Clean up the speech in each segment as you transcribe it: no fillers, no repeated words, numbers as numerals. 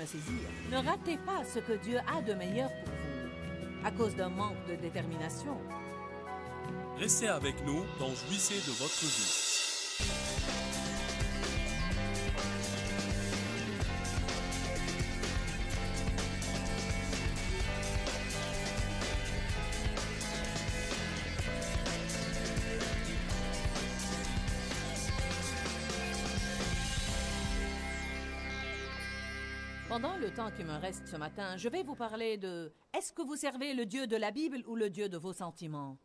me saisir. Ne ratez pas ce que Dieu a de meilleur pour vous, à cause d'un manque de détermination. Restez avec nous dans Jouissez de votre vie. Pendant le temps qui me reste ce matin, je vais vous parler de « Est-ce que vous servez le Dieu de la Bible ou le Dieu de vos sentiments ?»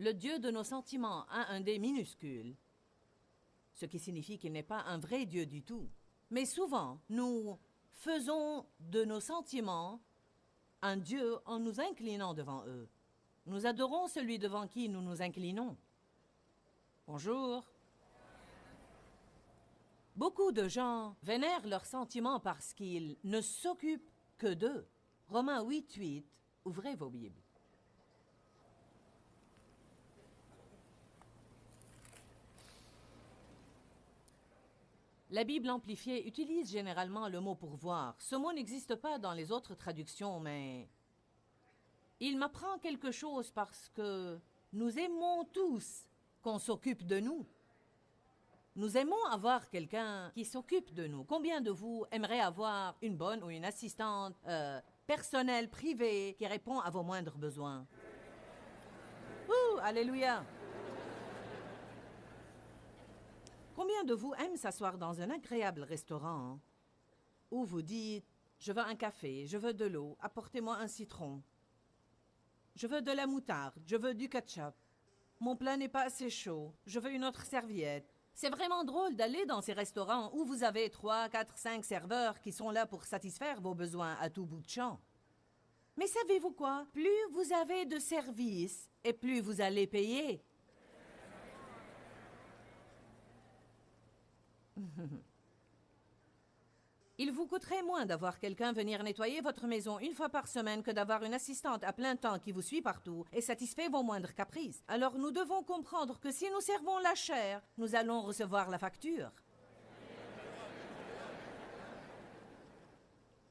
Le Dieu de nos sentiments a un D minuscule, ce qui signifie qu'il n'est pas un vrai Dieu du tout. Mais souvent, nous faisons de nos sentiments un Dieu en nous inclinant devant eux. Nous adorons celui devant qui nous nous inclinons. Bonjour. Beaucoup de gens vénèrent leurs sentiments parce qu'ils ne s'occupent que d'eux. Romains 8:8, ouvrez vos Bibles. La Bible amplifiée utilise généralement le mot pourvoir. Ce mot n'existe pas dans les autres traductions, mais il m'apprend quelque chose parce que nous aimons tous qu'on s'occupe de nous. Nous aimons avoir quelqu'un qui s'occupe de nous. Combien de vous aimeraient avoir une bonne ou une assistante personnelle, privée, qui répond à vos moindres besoins? Ouh, alléluia! Combien de vous aiment s'asseoir dans un agréable restaurant où vous dites « Je veux un café, je veux de l'eau, apportez-moi un citron. Je veux de la moutarde, je veux du ketchup. Mon plat n'est pas assez chaud, je veux une autre serviette. » C'est vraiment drôle d'aller dans ces restaurants où vous avez 3, 4, 5 serveurs qui sont là pour satisfaire vos besoins à tout bout de champ. Mais savez-vous quoi? Plus vous avez de services et plus vous allez payer. Il vous coûterait moins d'avoir quelqu'un venir nettoyer votre maison une fois par semaine que d'avoir une assistante à plein temps qui vous suit partout et satisfait vos moindres caprices. Alors nous devons comprendre que si nous servons la chair, nous allons recevoir la facture.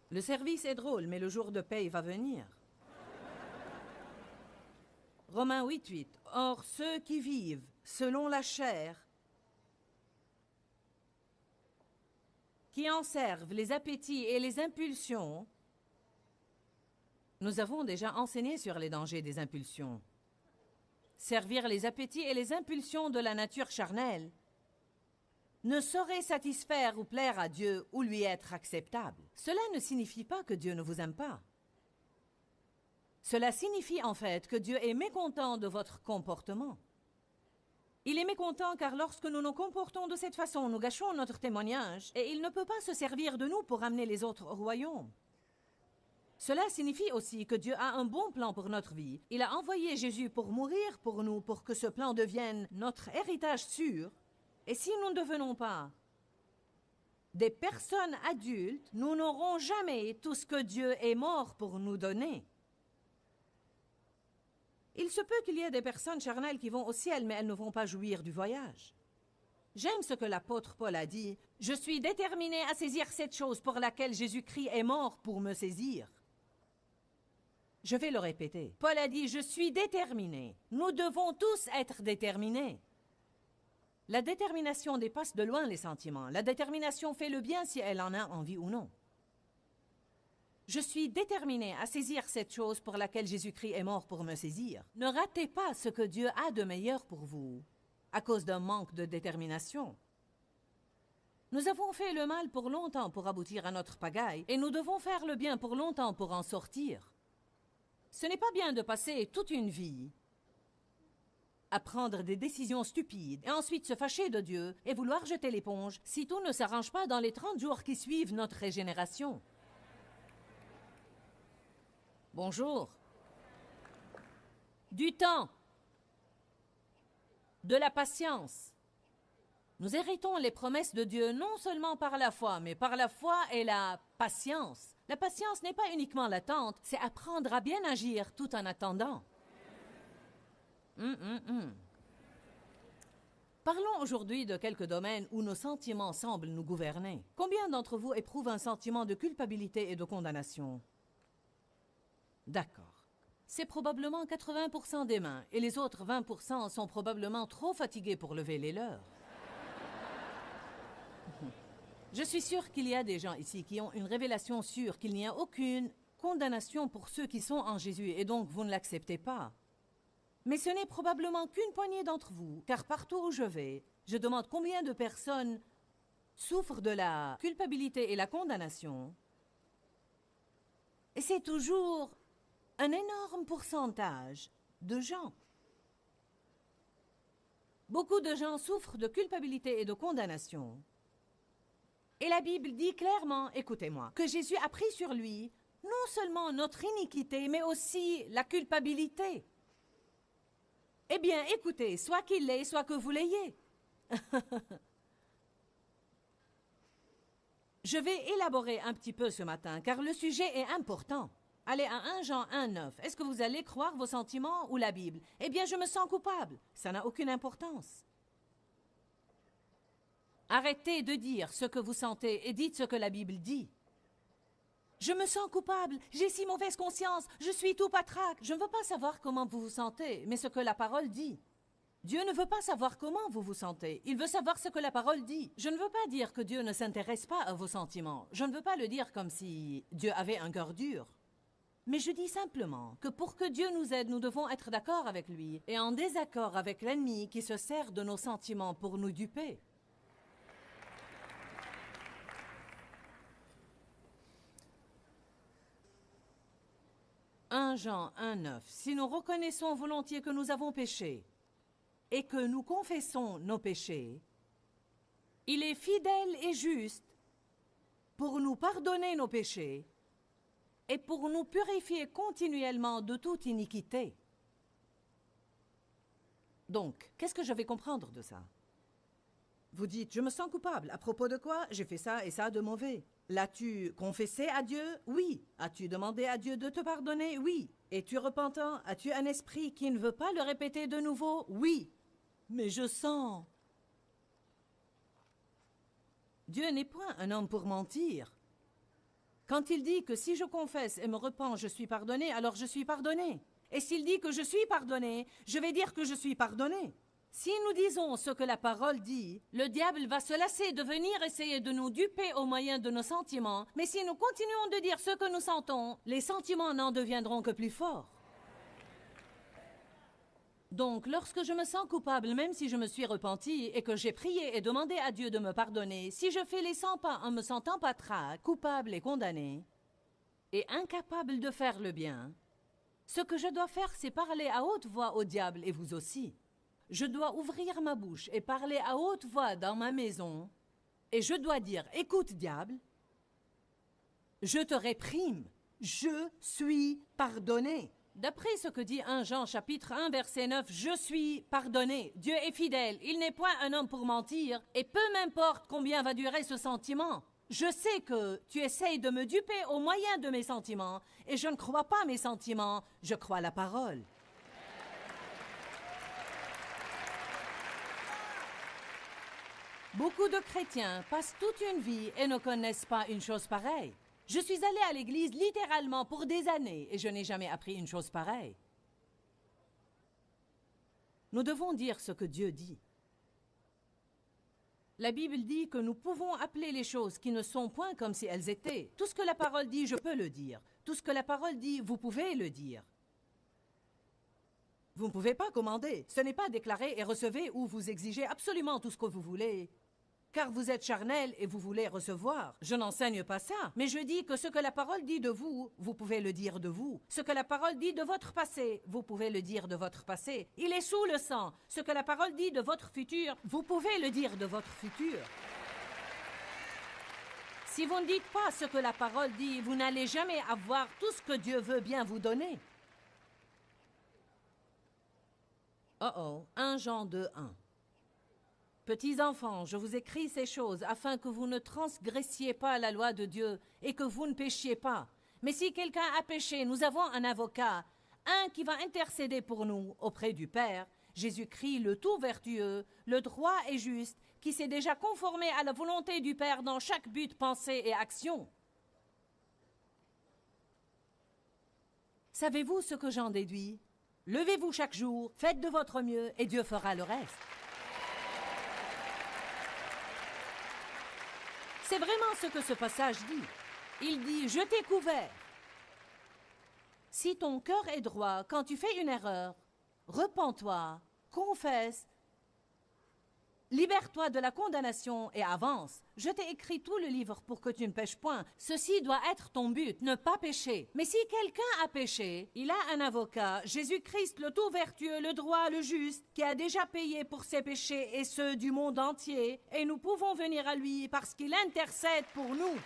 Le service est drôle, mais le jour de paye va venir. Romains 8:8. Or, ceux qui vivent selon la chair, qui en servent les appétits et les impulsions, nous avons déjà enseigné sur les dangers des impulsions. Servir les appétits et les impulsions de la nature charnelle ne saurait satisfaire ou plaire à Dieu ou lui être acceptable. Cela ne signifie pas que Dieu ne vous aime pas. Cela signifie en fait que Dieu est mécontent de votre comportement. Il est mécontent car lorsque nous nous comportons de cette façon, nous gâchons notre témoignage et il ne peut pas se servir de nous pour amener les autres au royaume. Cela signifie aussi que Dieu a un bon plan pour notre vie. Il a envoyé Jésus pour mourir pour nous, pour que ce plan devienne notre héritage sûr. Et si nous ne devenons pas des personnes adultes, nous n'aurons jamais tout ce que Dieu est mort pour nous donner. Il se peut qu'il y ait des personnes charnelles qui vont au ciel, mais elles ne vont pas jouir du voyage. J'aime ce que l'apôtre Paul a dit. « Je suis déterminé à saisir cette chose pour laquelle Jésus-Christ est mort pour me saisir. » Je vais le répéter. Paul a dit « Je suis déterminé. » Nous devons tous être déterminés. La détermination dépasse de loin les sentiments. La détermination fait le bien si elle en a envie ou non. Je suis déterminé à saisir cette chose pour laquelle Jésus-Christ est mort pour me saisir. Ne ratez pas ce que Dieu a de meilleur pour vous à cause d'un manque de détermination. Nous avons fait le mal pour longtemps pour aboutir à notre pagaille et nous devons faire le bien pour longtemps pour en sortir. Ce n'est pas bien de passer toute une vie à prendre des décisions stupides et ensuite se fâcher de Dieu et vouloir jeter l'éponge si tout ne s'arrange pas dans les 30 jours qui suivent notre régénération. Bonjour. Du temps. De la patience. Nous héritons les promesses de Dieu non seulement par la foi, mais par la foi et la patience. La patience n'est pas uniquement l'attente, c'est apprendre à bien agir tout en attendant. Parlons aujourd'hui de quelques domaines où nos sentiments semblent nous gouverner. Combien d'entre vous éprouvent un sentiment de culpabilité et de condamnation? D'accord. C'est probablement 80% des mains, et les autres 20% sont probablement trop fatigués pour lever les leurs. Je suis sûre qu'il y a des gens ici qui ont une révélation sûre qu'il n'y a aucune condamnation pour ceux qui sont en Jésus, et donc vous ne l'acceptez pas. Mais ce n'est probablement qu'une poignée d'entre vous, car partout où je vais, je demande combien de personnes souffrent de la culpabilité et la condamnation. Et c'est toujours un énorme pourcentage de gens. Beaucoup de gens souffrent de culpabilité et de condamnation. Et la Bible dit clairement, écoutez-moi, que Jésus a pris sur lui non seulement notre iniquité, mais aussi la culpabilité. Eh bien, écoutez, soit qu'il l'ait, soit que vous l'ayez. Je vais élaborer un petit peu ce matin, car le sujet est important. Allez à 1 Jean 1,9. Est-ce que vous allez croire vos sentiments ou la Bible? Eh bien, je me sens coupable. Ça n'a aucune importance. Arrêtez de dire ce que vous sentez et dites ce que la Bible dit. Je me sens coupable, j'ai si mauvaise conscience, je suis tout patraque. Je ne veux pas savoir comment vous vous sentez, mais ce que la parole dit. Dieu ne veut pas savoir comment vous vous sentez, il veut savoir ce que la parole dit. Je ne veux pas dire que Dieu ne s'intéresse pas à vos sentiments. Je ne veux pas le dire comme si Dieu avait un cœur dur. Mais je dis simplement que pour que Dieu nous aide, nous devons être d'accord avec lui et en désaccord avec l'ennemi qui se sert de nos sentiments pour nous duper. « 1 Jean 1,9. Si nous reconnaissons volontiers que nous avons péché et que nous confessons nos péchés, il est fidèle et juste pour nous pardonner nos péchés et pour nous purifier continuellement de toute iniquité. » Donc, qu'est-ce que je vais comprendre de ça? Vous dites, je me sens coupable. À propos de quoi? J'ai fait ça et ça de mauvais. L'as-tu confessé à Dieu? Oui. As-tu demandé à Dieu de te pardonner? Oui. Es-tu repentant? As-tu un esprit qui ne veut pas le répéter de nouveau? Oui. Mais je sens. Dieu n'est point un homme pour mentir. Quand il dit que si je confesse et me repens, je suis pardonné, alors je suis pardonné. Et s'il dit que je suis pardonné, je vais dire que je suis pardonné. Si nous disons ce que la parole dit, le diable va se lasser de venir essayer de nous duper au moyen de nos sentiments, mais si nous continuons de dire ce que nous sentons, les sentiments n'en deviendront que plus forts. Donc, lorsque je me sens coupable, même si je me suis repenti et que j'ai prié et demandé à Dieu de me pardonner, si je fais les 100 pas en me sentant patraque, coupable et condamné, et incapable de faire le bien, ce que je dois faire, c'est parler à haute voix au diable et vous aussi. Je dois ouvrir ma bouche et parler à haute voix dans ma maison, et je dois dire, écoute diable, je te réprime, je suis pardonné. D'après ce que dit 1 Jean chapitre 1 verset 9, je suis pardonné. Dieu est fidèle, il n'est point un homme pour mentir, et peu m'importe combien va durer ce sentiment. Je sais que tu essayes de me duper au moyen de mes sentiments, et je ne crois pas mes sentiments, je crois la parole. Beaucoup de chrétiens passent toute une vie et ne connaissent pas une chose pareille. Je suis allée à l'église littéralement pour des années et je n'ai jamais appris une chose pareille. Nous devons dire ce que Dieu dit. La Bible dit que nous pouvons appeler les choses qui ne sont point comme si elles étaient. Tout ce que la parole dit, je peux le dire. Tout ce que la parole dit, vous pouvez le dire. Vous ne pouvez pas commander. Ce n'est pas déclarer et recevez où vous exigez absolument tout ce que vous voulez. Car vous êtes charnel et vous voulez recevoir. Je n'enseigne pas ça, mais je dis que ce que la parole dit de vous, vous pouvez le dire de vous. Ce que la parole dit de votre passé, vous pouvez le dire de votre passé. Il est sous le sang. Ce que la parole dit de votre futur, vous pouvez le dire de votre futur. Si vous ne dites pas ce que la parole dit, vous n'allez jamais avoir tout ce que Dieu veut bien vous donner. 1 Jean 2, 1. Petits enfants, je vous écris ces choses afin que vous ne transgressiez pas la loi de Dieu et que vous ne péchiez pas. Mais si quelqu'un a péché, nous avons un avocat, un qui va intercéder pour nous auprès du Père, Jésus-Christ, le tout vertueux, le droit et juste, qui s'est déjà conformé à la volonté du Père dans chaque but, pensée et action. Savez-vous ce que j'en déduis? Levez-vous chaque jour, faites de votre mieux et Dieu fera le reste. C'est vraiment ce que ce passage dit. Il dit « Je t'ai couvert ». Si ton cœur est droit, quand tu fais une erreur, repens-toi, confesse, libère-toi de la condamnation et avance. Je t'ai écrit tout le livre pour que tu ne pêches point. Ceci doit être ton but, ne pas pécher. Mais si quelqu'un a péché, il a un avocat, Jésus-Christ, le tout vertueux, le droit, le juste, qui a déjà payé pour ses péchés et ceux du monde entier, et nous pouvons venir à lui parce qu'il intercède pour nous.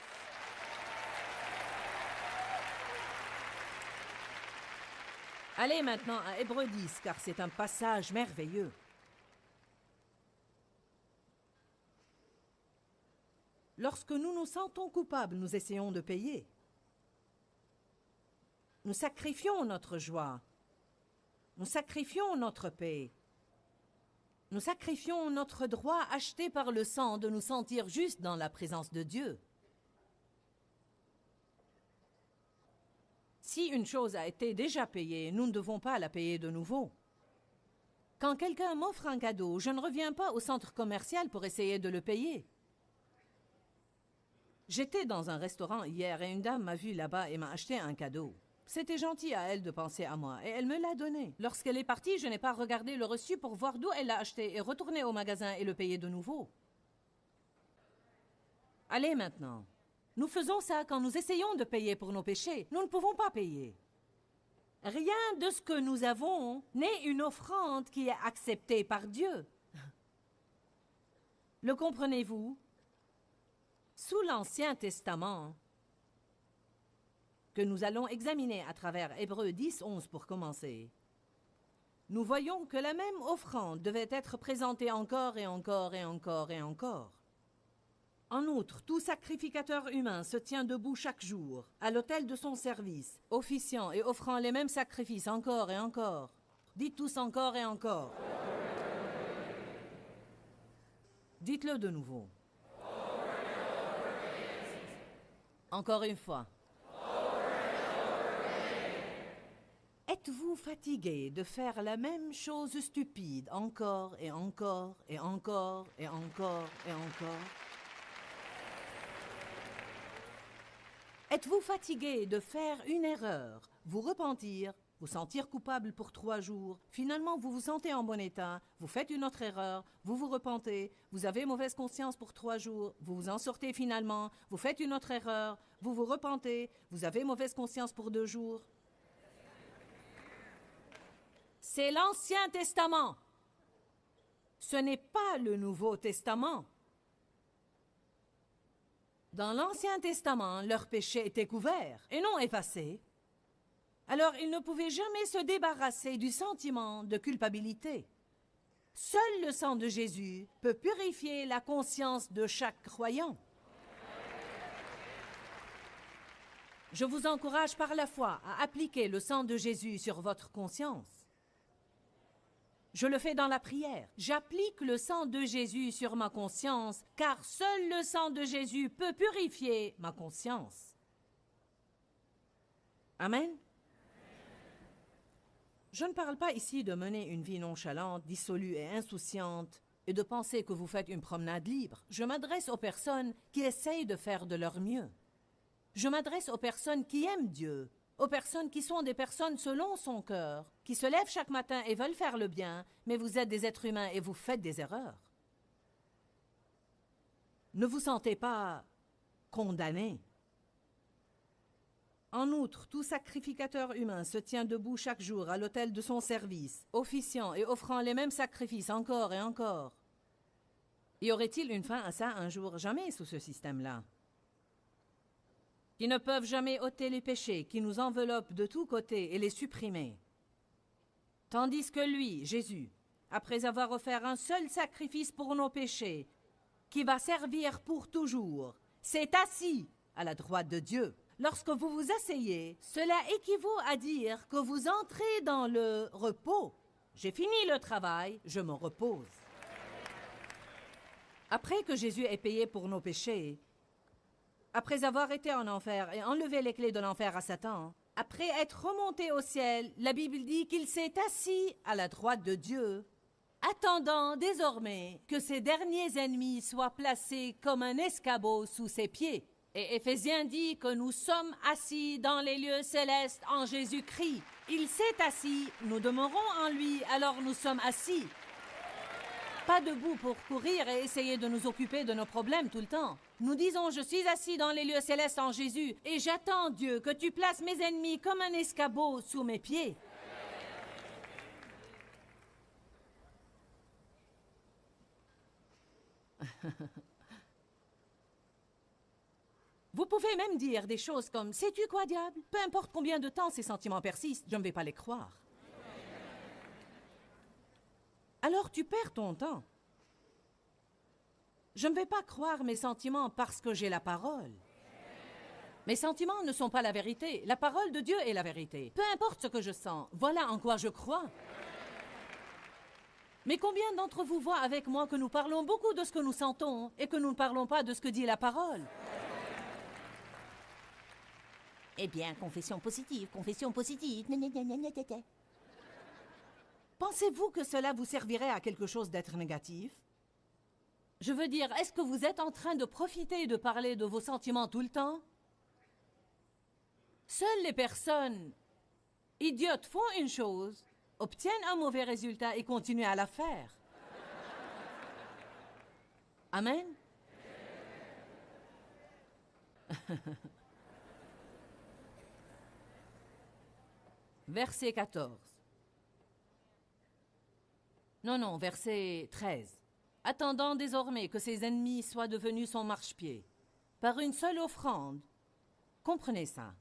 Allez maintenant à Hébreux 10, car c'est un passage merveilleux. Lorsque nous nous sentons coupables, nous essayons de payer. Nous sacrifions notre joie. Nous sacrifions notre paix. Nous sacrifions notre droit acheté par le sang de nous sentir justes dans la présence de Dieu. Si une chose a été déjà payée, nous ne devons pas la payer de nouveau. Quand quelqu'un m'offre un cadeau, je ne reviens pas au centre commercial pour essayer de le payer. J'étais dans un restaurant hier et une dame m'a vu là-bas et m'a acheté un cadeau. C'était gentil à elle de penser à moi et elle me l'a donné. Lorsqu'elle est partie, je n'ai pas regardé le reçu pour voir d'où elle l'a acheté et retourné au magasin et le payer de nouveau. Allez maintenant. Nous faisons ça quand nous essayons de payer pour nos péchés. Nous ne pouvons pas payer. Rien de ce que nous avons n'est une offrande qui est acceptée par Dieu. Le comprenez-vous? Sous l'Ancien Testament, que nous allons examiner à travers Hébreux 10, 11 pour commencer, nous voyons que la même offrande devait être présentée encore et encore et encore et encore. En outre, tout sacrificateur humain se tient debout chaque jour, à l'autel de son service, officiant et offrant les mêmes sacrifices encore et encore. Dites tous encore et encore. Dites-le de nouveau. Encore une fois. Êtes-vous fatigué de faire la même chose stupide encore et encore et encore et encore et encore? Êtes-vous fatigué de faire une erreur, vous repentir, vous sentir coupable pour 3 jours, finalement vous vous sentez en bon état, vous faites une autre erreur, vous vous repentez, vous avez mauvaise conscience pour 3 jours, vous vous en sortez finalement, vous faites une autre erreur, vous vous repentez, vous avez mauvaise conscience pour 2 jours? C'est l'Ancien Testament. Ce n'est pas le Nouveau Testament. Dans l'Ancien Testament, leurs péchés étaient couverts et non effacés. Alors ils ne pouvaient jamais se débarrasser du sentiment de culpabilité. Seul le sang de Jésus peut purifier la conscience de chaque croyant. Je vous encourage par la foi à appliquer le sang de Jésus sur votre conscience. Je le fais dans la prière. J'applique le sang de Jésus sur ma conscience, car seul le sang de Jésus peut purifier ma conscience. Amen. Je ne parle pas ici de mener une vie nonchalante, dissolue et insouciante, et de penser que vous faites une promenade libre. Je m'adresse aux personnes qui essayent de faire de leur mieux. Je m'adresse aux personnes qui aiment Dieu, aux personnes qui sont des personnes selon son cœur, qui se lèvent chaque matin et veulent faire le bien, mais vous êtes des êtres humains et vous faites des erreurs. Ne vous sentez pas condamné. En outre, tout sacrificateur humain se tient debout chaque jour à l'autel de son service, officiant et offrant les mêmes sacrifices encore et encore. Y aurait-il une fin à ça un jour? Jamais sous ce système-là. Qui ne peuvent jamais ôter les péchés, qui nous enveloppent de tous côtés et les supprimer. Tandis que lui, Jésus, après avoir offert un seul sacrifice pour nos péchés, qui va servir pour toujours, s'est assis à la droite de Dieu. Lorsque vous vous asseyez, cela équivaut à dire que vous entrez dans le repos J'ai fini le travail, je me repose. Après que Jésus ait payé pour nos péchés, après avoir été en enfer et enlevé les clés de l'enfer à Satan, après être remonté au ciel, la Bible dit qu'il s'est assis à la droite de Dieu, attendant désormais que ses derniers ennemis soient placés comme un escabeau sous ses pieds. Et Éphésiens dit que nous sommes assis dans les lieux célestes en Jésus-Christ. Il s'est assis, nous demeurons en lui, alors nous sommes assis. Pas debout pour courir et essayer de nous occuper de nos problèmes tout le temps. Nous disons, je suis assis dans les lieux célestes en Jésus et j'attends, Dieu, que tu places mes ennemis comme un escabeau sous mes pieds. Vous pouvez même dire des choses comme « Sais-tu quoi, diable? Peu importe combien de temps ces sentiments persistent, je ne vais pas les croire. » Alors tu perds ton temps. Je ne vais pas croire mes sentiments parce que j'ai la parole. Mes sentiments ne sont pas la vérité. La parole de Dieu est la vérité. Peu importe ce que je sens, voilà en quoi je crois. Mais combien d'entre vous voient avec moi que nous parlons beaucoup de ce que nous sentons et que nous ne parlons pas de ce que dit la parole? Eh bien, confession positive, confession positive. Pensez-vous que cela vous servirait à quelque chose d'être négatif? Je veux dire, est-ce que vous êtes en train de profiter et de parler de vos sentiments tout le temps? Seules les personnes idiotes font une chose, obtiennent un mauvais résultat et continuent à la faire. Amen? Verset 14. Non, verset 13. Attendant désormais que ses ennemis soient devenus son marchepied, par une seule offrande. Comprenez ça.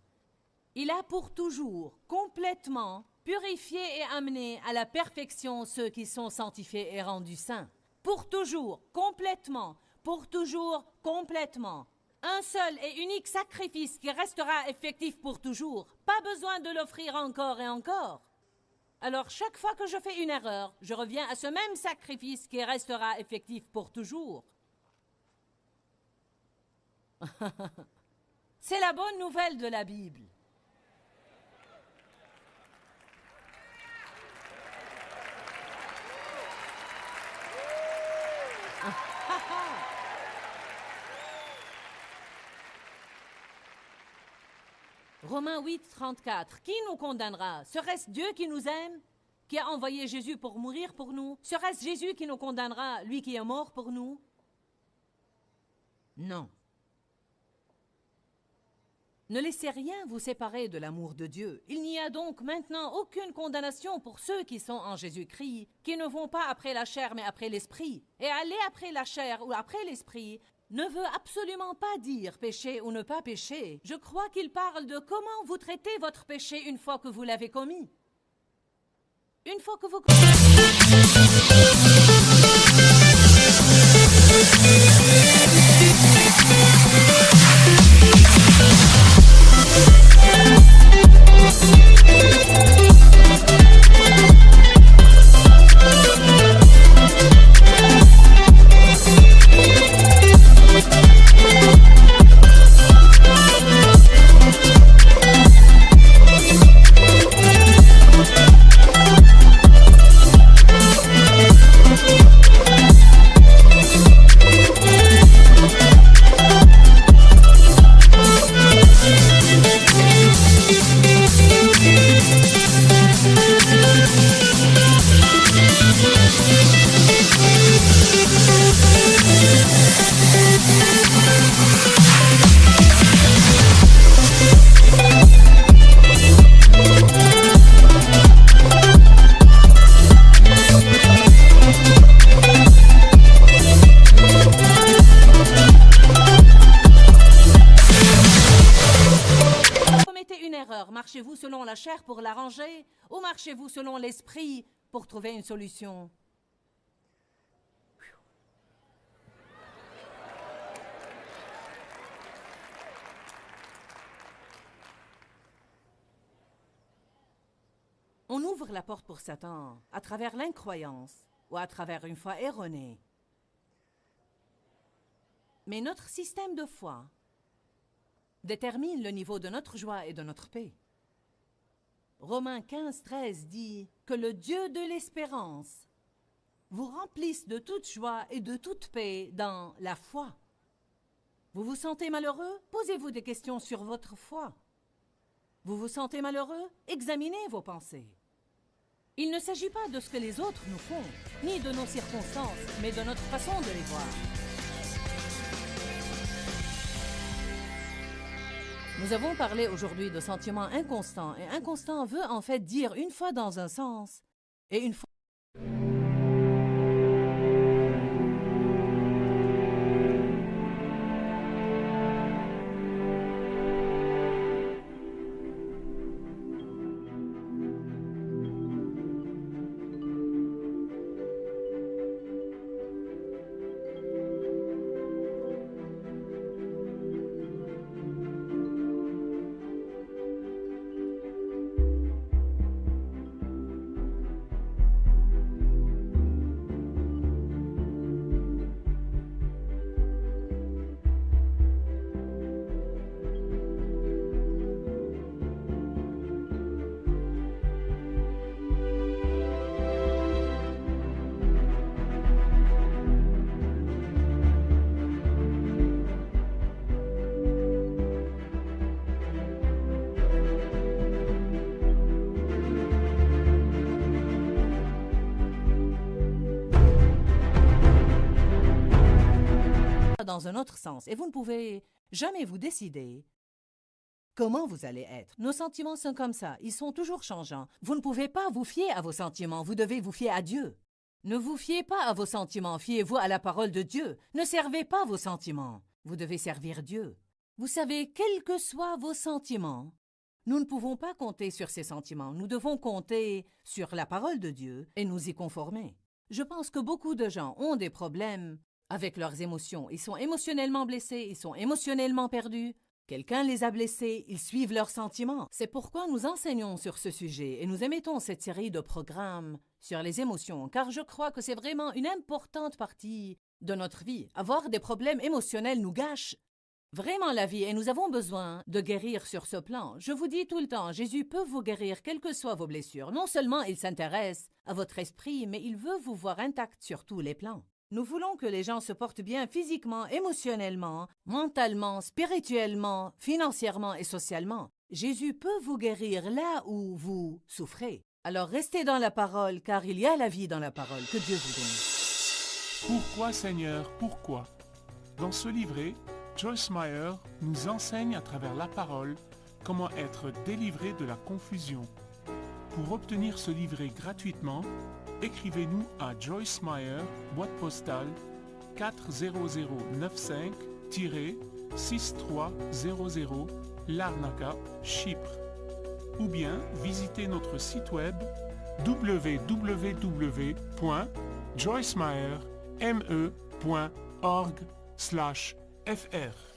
Il a pour toujours complètement purifié et amené à la perfection ceux qui sont sanctifiés et rendus saints. Pour toujours, complètement, pour toujours, complètement. Un seul et unique sacrifice qui restera effectif pour toujours. Pas besoin de l'offrir encore et encore. Alors, chaque fois que je fais une erreur, je reviens à ce même sacrifice qui restera effectif pour toujours. C'est la bonne nouvelle de la Bible. Romains 8, 34. Qui nous condamnera? Serait-ce Dieu qui nous aime, qui a envoyé Jésus pour mourir pour nous? Serait-ce Jésus qui nous condamnera, lui qui est mort pour nous? Non. Ne laissez rien vous séparer de l'amour de Dieu. Il n'y a donc maintenant aucune condamnation pour ceux qui sont en Jésus-Christ, qui ne vont pas après la chair mais après l'esprit. Et aller après la chair ou après l'esprit ne veut absolument pas dire pécher ou ne pas pécher. Je crois qu'il parle de comment vous traitez votre péché une fois que vous l'avez commis. Une fois que vous... Marchez-vous selon la chair pour l'arranger ou marchez-vous selon l'esprit pour trouver une solution? On ouvre la porte pour Satan à travers l'incroyance ou à travers une foi erronée. Mais notre système de foi détermine le niveau de notre joie et de notre paix. Romains 15, 13 dit que le Dieu de l'espérance vous remplisse de toute joie et de toute paix dans la foi. Vous vous sentez malheureux? Posez-vous des questions sur votre foi. Vous vous sentez malheureux? Examinez vos pensées. Il ne s'agit pas de ce que les autres nous font, ni de nos circonstances, mais de notre façon de les voir. Nous avons parlé aujourd'hui de sentiments inconstants, et inconstant veut en fait dire une fois dans un sens et une fois... dans un autre sens, et vous ne pouvez jamais vous décider comment vous allez être. Nos sentiments sont comme ça, ils sont toujours changeants. Vous ne pouvez pas vous fier à vos sentiments, vous devez vous fier à Dieu. Ne vous fiez pas à vos sentiments, fiez-vous à la parole de Dieu. Ne servez pas vos sentiments, vous devez servir Dieu. Vous savez, quels que soient vos sentiments, nous ne pouvons pas compter sur ces sentiments, nous devons compter sur la parole de Dieu et nous y conformer. Je pense que beaucoup de gens ont des problèmes avec leurs émotions. Ils sont émotionnellement blessés, ils sont émotionnellement perdus. Quelqu'un les a blessés, ils suivent leurs sentiments. C'est pourquoi nous enseignons sur ce sujet et nous émettons cette série de programmes sur les émotions, car je crois que c'est vraiment une importante partie de notre vie. Avoir des problèmes émotionnels nous gâche vraiment la vie et nous avons besoin de guérir sur ce plan. Je vous dis tout le temps, Jésus peut vous guérir quelles que soient vos blessures. Non seulement il s'intéresse à votre esprit, mais il veut vous voir intact sur tous les plans. Nous voulons que les gens se portent bien physiquement, émotionnellement, mentalement, spirituellement, financièrement et socialement. Jésus peut vous guérir là où vous souffrez. Alors restez dans la parole, car il y a la vie dans la parole. Que Dieu vous bénisse. Pourquoi, Seigneur, pourquoi? Dans ce livret, Joyce Meyer nous enseigne à travers la parole comment être délivré de la confusion. Pour obtenir ce livret gratuitement, écrivez-nous à Joyce Meyer, boîte postale 40095-6300, Larnaca, Chypre. Ou bien visitez notre site web www.joycemeyer.org/fr.